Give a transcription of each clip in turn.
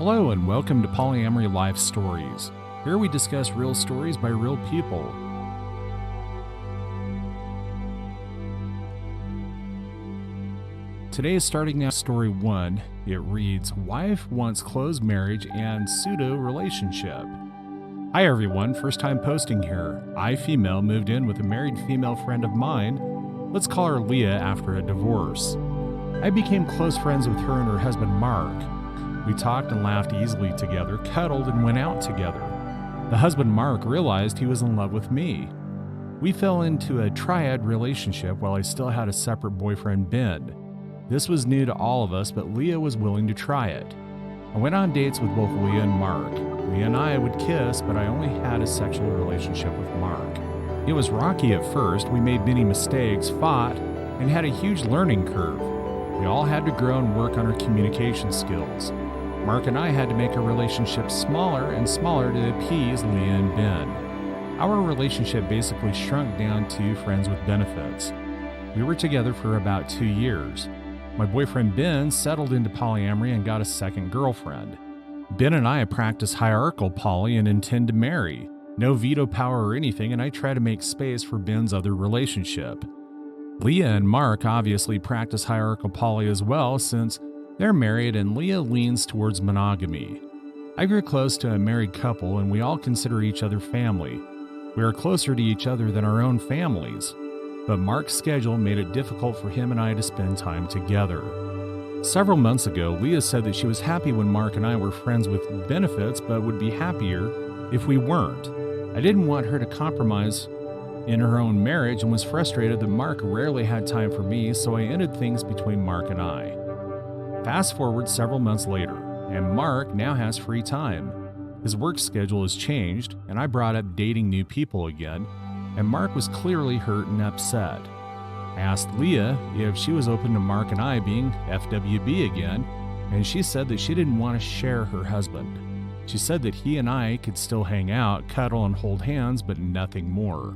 Hello and welcome to Polyamory Life Stories. Here we discuss real stories by real people. Today is starting now story 1. It reads, Wife Wants Closed Marriage and Pseudo Relationship. Hi everyone, first time posting here. I, female, moved in with a married female friend of mine. Let's call her Leah after a divorce. I became close friends with her and her husband Mark. We talked and laughed easily together, cuddled, and went out together. The husband Mark realized he was in love with me. We fell into a triad relationship while I still had a separate boyfriend, Ben. This was new to all of us, but Leah was willing to try it. I went on dates with both Leah and Mark. Leah and I would kiss, but I only had a sexual relationship with Mark. It was rocky at first. We made many mistakes, fought, and had a huge learning curve. We all had to grow and work on our communication skills. Mark and I had to make our relationship smaller and smaller to appease Leah and Ben. Our relationship basically shrunk down to friends with benefits. We were together for about 2 years. My boyfriend Ben settled into polyamory and got a second girlfriend. Ben and I practice hierarchical poly and intend to marry. No veto power or anything, and I try to make space for Ben's other relationship. Leah and Mark obviously practice hierarchical poly as well since they're married and Leah leans towards monogamy. I grew close to a married couple and we all consider each other family. We are closer to each other than our own families. But Mark's schedule made it difficult for him and I to spend time together. Several months ago, Leah said that she was happy when Mark and I were friends with benefits, but would be happier if we weren't. I didn't want her to compromise in her own marriage and was frustrated that Mark rarely had time for me, so I ended things between Mark and I. Fast forward several months later, and Mark now has free time. His work schedule has changed, and I brought up dating new people again, and Mark was clearly hurt and upset. I asked Leah if she was open to Mark and I being FWB again, and she said that she didn't want to share her husband. She said that he and I could still hang out, cuddle, and hold hands, but nothing more.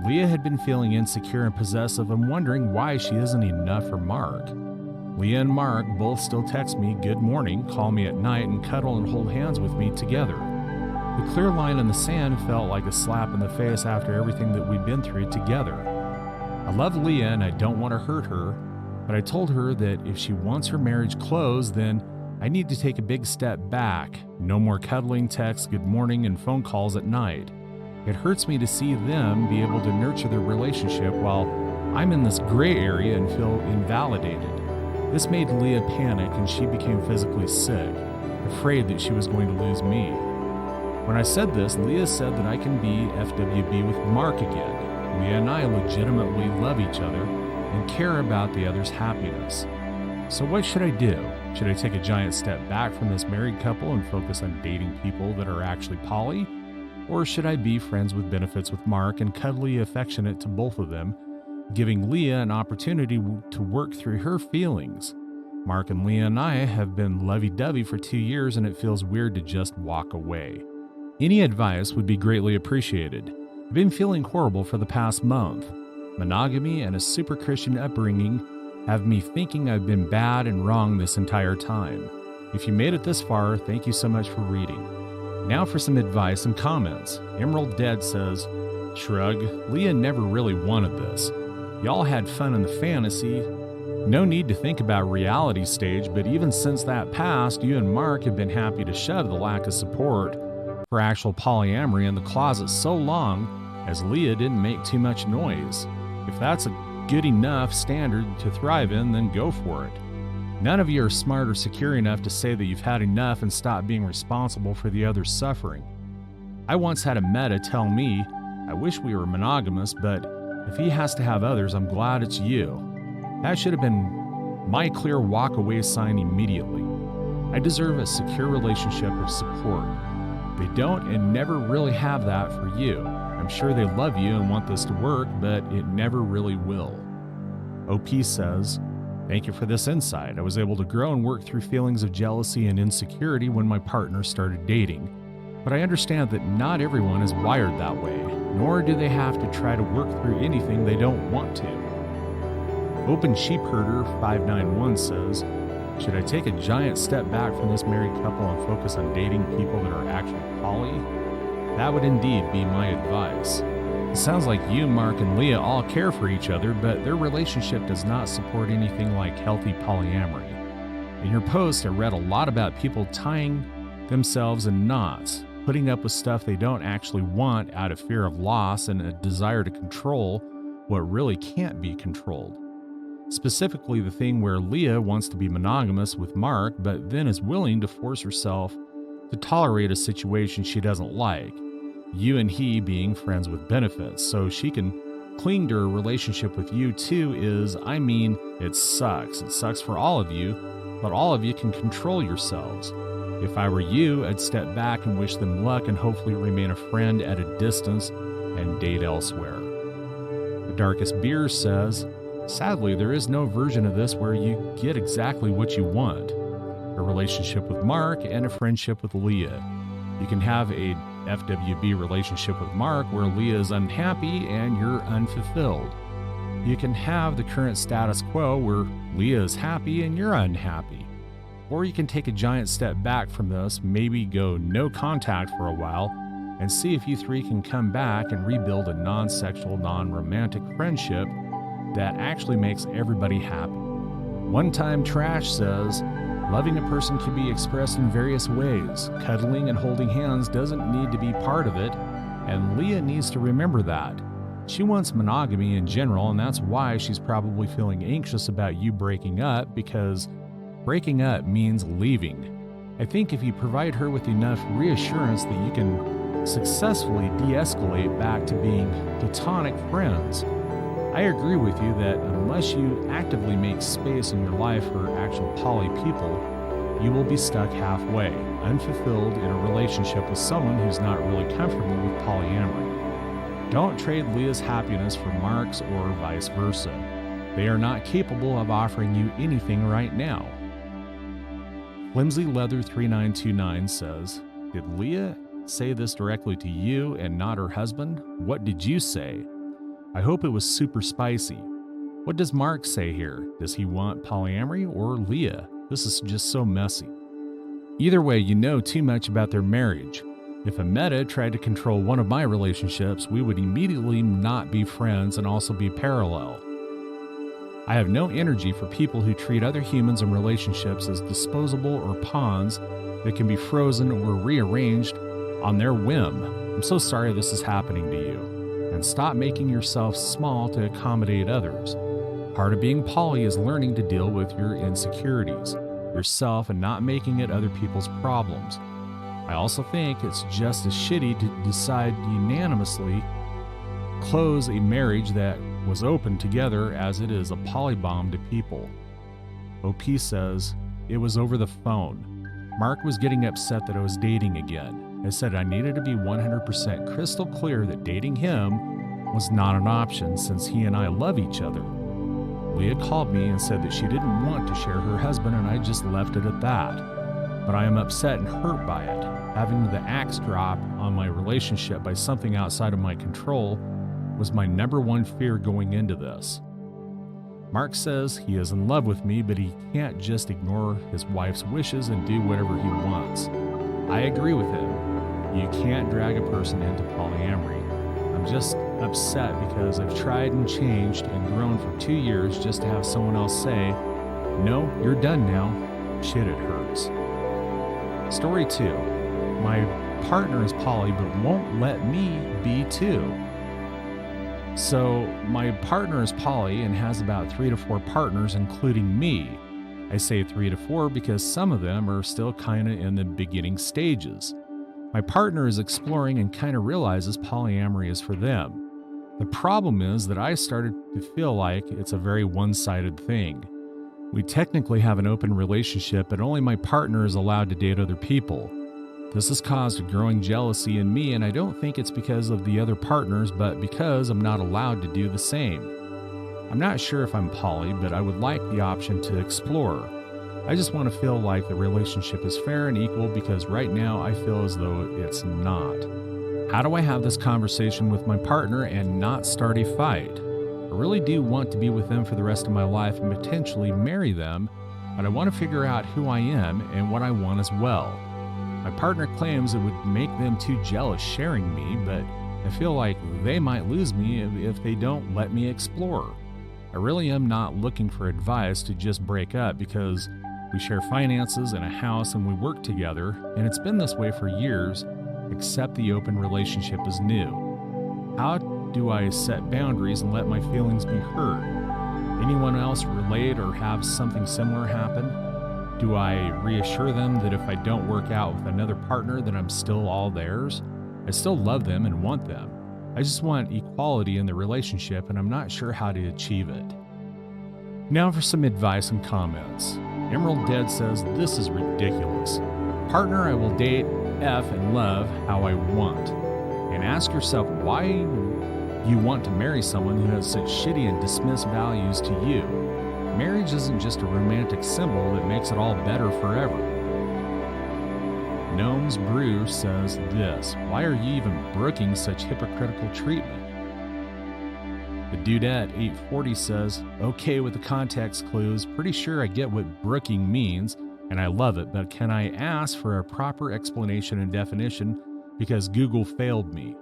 Leah had been feeling insecure and possessive and wondering why she isn't enough for Mark. Leah and Mark both still text me good morning, call me at night, and cuddle and hold hands with me together. The clear line in the sand felt like a slap in the face after everything that we'd been through together. I love Leah and I don't want to hurt her, but I told her that if she wants her marriage closed, then I need to take a big step back. No more cuddling, texts, good morning, and phone calls at night. It hurts me to see them be able to nurture their relationship while I'm in this gray area and feel invalidated. This made Leah panic and she became physically sick, afraid that she was going to lose me. When I said this, Leah said that I can be FWB with Mark again. Leah and I legitimately love each other and care about the other's happiness. So what should I do? Should I take a giant step back from this married couple and focus on dating people that are actually poly? Or should I be friends with benefits with Mark and cuddly affectionate to both of them, giving Leah an opportunity to work through her feelings? Mark and Leah and I have been lovey-dovey for 2 years and it feels weird to just walk away. Any advice would be greatly appreciated. I've been feeling horrible for the past month. Monogamy and a super Christian upbringing have me thinking I've been bad and wrong this entire time. If you made it this far, thank you so much for reading. Now for some advice and comments. Emerald Dead says, Shrug, Leah never really wanted this. Y'all had fun in the fantasy. No need to think about reality stage, but even since that passed, you and Mark have been happy to shove the lack of support for actual polyamory in the closet so long as Leah didn't make too much noise. If that's a good enough standard to thrive in, then go for it. None of you are smart or secure enough to say that you've had enough and stop being responsible for the other's suffering. I once had a meta tell me, I wish we were monogamous, but if he has to have others, I'm glad it's you. That should have been my clear walk-away sign immediately. I deserve a secure relationship of support. They don't and never really have that for you. I'm sure they love you and want this to work, but it never really will. OP says, Thank you for this insight. I was able to grow and work through feelings of jealousy and insecurity when my partner started dating. But I understand that not everyone is wired that way, nor do they have to try to work through anything they don't want to. Open Sheep Herder 591 says, Should I take a giant step back from this married couple and focus on dating people that are actually poly? That would indeed be my advice. It sounds like you, Mark, and Leah all care for each other, but their relationship does not support anything like healthy polyamory. In your post, I read a lot about people tying themselves in knots, putting up with stuff they don't actually want out of fear of loss and a desire to control what really can't be controlled. Specifically, the thing where Leah wants to be monogamous with Mark, but then is willing to force herself to tolerate a situation she doesn't like, you and he being friends with benefits, so she can cling to a relationship with you too it sucks. It sucks for all of you, but all of you can control yourselves. If I were you, I'd step back and wish them luck and hopefully remain a friend at a distance and date elsewhere. The Darkest Beer says, sadly, there is no version of this where you get exactly what you want. A relationship with Mark and a friendship with Leah. You can have a FWB relationship with Mark where Leah is unhappy and you're unfulfilled. You can have the current status quo where Leah is happy and you're unhappy. Or you can take a giant step back from this, maybe go no contact for a while, and see if you three can come back and rebuild a non-sexual, non-romantic friendship that actually makes everybody happy. One Time Trash says, loving a person can be expressed in various ways. Cuddling and holding hands doesn't need to be part of it, and Leah needs to remember that. She wants monogamy in general, and that's why she's probably feeling anxious about you breaking up, because breaking up means leaving. I think if you provide her with enough reassurance that you can successfully de-escalate back to being platonic friends, I agree with you that unless you actively make space in your life for actual poly people, you will be stuck halfway, unfulfilled in a relationship with someone who's not really comfortable with polyamory. Don't trade Leah's happiness for Mark's or vice versa. They are not capable of offering you anything right now. Flimsy Leather 3929 says, did Leah say this directly to you and not her husband? What did you say? I hope it was super spicy. What does Mark say here? Does he want polyamory or Leah? This is just so messy. Either way, you know too much about their marriage. If a meta tried to control one of my relationships, we would immediately not be friends and also be parallel. I have no energy for people who treat other humans and relationships as disposable or pawns that can be frozen or rearranged on their whim. I'm so sorry this is happening to you. And stop making yourself small to accommodate others. Part of being poly is learning to deal with your insecurities, yourself, and not making it other people's problems. I also think it's just as shitty to decide unanimously close a marriage that was open together as it is a polybomb to people. OP says, it was over the phone. Mark was getting upset that I was dating again. I said I needed to be 100% crystal clear that dating him was not an option since he and I love each other. Leah called me and said that she didn't want to share her husband, and I just left it at that. But I am upset and hurt by it. Having the axe drop on my relationship by something outside of my control was my number one fear going into this. Mark says he is in love with me, but he can't just ignore his wife's wishes and do whatever he wants. I agree with him. You can't drag a person into polyamory. I'm just upset because I've tried and changed and grown for 2 years just to have someone else say, no, you're done now. Shit, it hurts. Story 2. My partner is poly but won't let me be too. So my partner is poly and has about 3 to 4 partners, including me. I say 3 to 4 because some of them are still kind of in the beginning stages. My partner is exploring and kind of realizes polyamory is for them. The problem is that I started to feel like it's a very one-sided thing. We technically have an open relationship, but only my partner is allowed to date other people. This has caused a growing jealousy in me, and I don't think it's because of the other partners, but because I'm not allowed to do the same. I'm not sure if I'm poly, but I would like the option to explore. I just want to feel like the relationship is fair and equal because right now I feel as though it's not. How do I have this conversation with my partner and not start a fight? I really do want to be with them for the rest of my life and potentially marry them, but I want to figure out who I am and what I want as well. My partner claims it would make them too jealous sharing me, but I feel like they might lose me if they don't let me explore. I really am not looking for advice to just break up because we share finances and a house and we work together, and it's been this way for years, except the open relationship is new. How do I set boundaries and let my feelings be heard? Anyone else relate or have something similar happen? Do I reassure them that if I don't work out with another partner, that I'm still all theirs? I still love them and want them. I just want equality in the relationship, and I'm not sure how to achieve it. Now for some advice and comments. Emerald Dead says, this is ridiculous. Partner I will date, F, and love how I want. And ask yourself why you want to marry someone who has such shitty and dismiss values to you. Marriage isn't just a romantic symbol that makes it all better forever. Gnomes Brew says this, why are you even brooking such hypocritical treatment? The Dudette 840 says, okay with the context clues, pretty sure I get what brooking means, and I love it, but can I ask for a proper explanation and definition because Google failed me?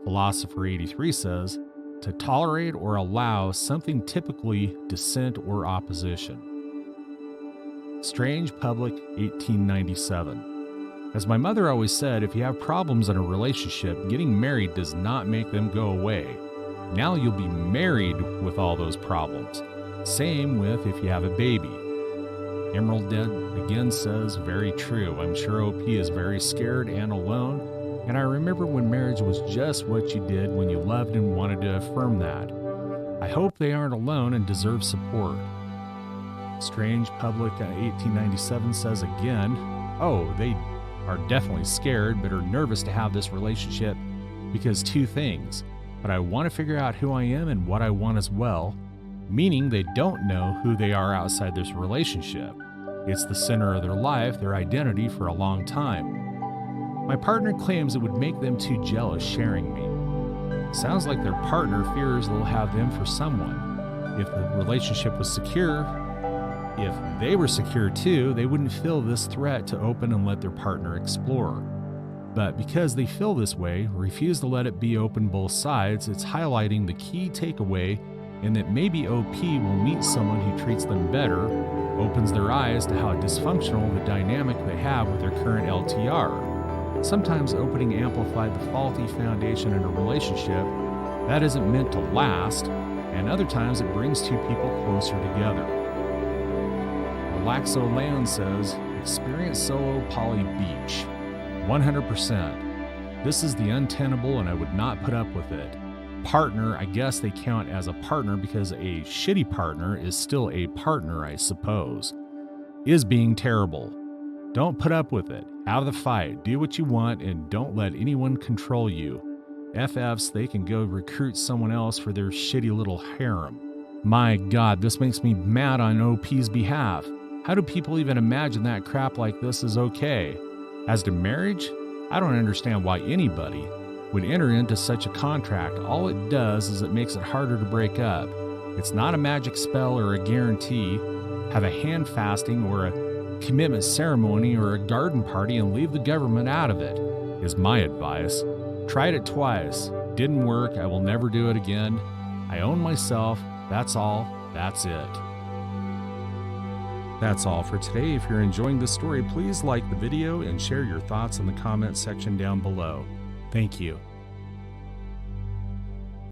Philosopher 83 says, to tolerate or allow something typically dissent or opposition. Strange Public 1897. As my mother always said, if you have problems in a relationship, getting married does not make them go away. Now you'll be married with all those problems. Same with if you have a baby. Emerald Dead again says, very true. I'm sure OP is very scared and alone. And I remember when marriage was just what you did when you loved and wanted to affirm that. I hope they aren't alone and deserve support. Strange Public 1897 says again, oh, they are definitely scared but are nervous to have this relationship because two things. But I want to figure out who I am and what I want as well, meaning they don't know who they are outside this relationship. It's the center of their life, their identity for a long time. My partner claims it would make them too jealous sharing me. Sounds like their partner fears they'll have them for someone. If the relationship was secure, if they were secure too, they wouldn't feel this threat to open and let their partner explore. But because they feel this way, refuse to let it be open both sides, it's highlighting the key takeaway in that maybe OP will meet someone who treats them better, opens their eyes to how dysfunctional the dynamic they have with their current LTR. Sometimes opening amplified the faulty foundation in a relationship that isn't meant to last, and other times it brings two people closer together. Relaxo Land says, experience solo poly beach. 100%. This is the untenable and I would not put up with it. Partner, I guess they count as a partner because a shitty partner is still a partner, I suppose. Is being terrible. Don't put up with it. Out of the fight. Do what you want and don't let anyone control you. FFs, they can go recruit someone else for their shitty little harem. My God, this makes me mad on OP's behalf. How do people even imagine that crap like this is okay? As to marriage, I don't understand why anybody would enter into such a contract. All it does is it makes it harder to break up. It's not a magic spell or a guarantee. Have a hand fasting or a commitment ceremony or a garden party and leave the government out of it, is my advice. Tried it twice. Didn't work. I will never do it again. I own myself. That's all. That's it. That's all for today. If you're enjoying this story, please like the video and share your thoughts in the comment section down below. Thank you.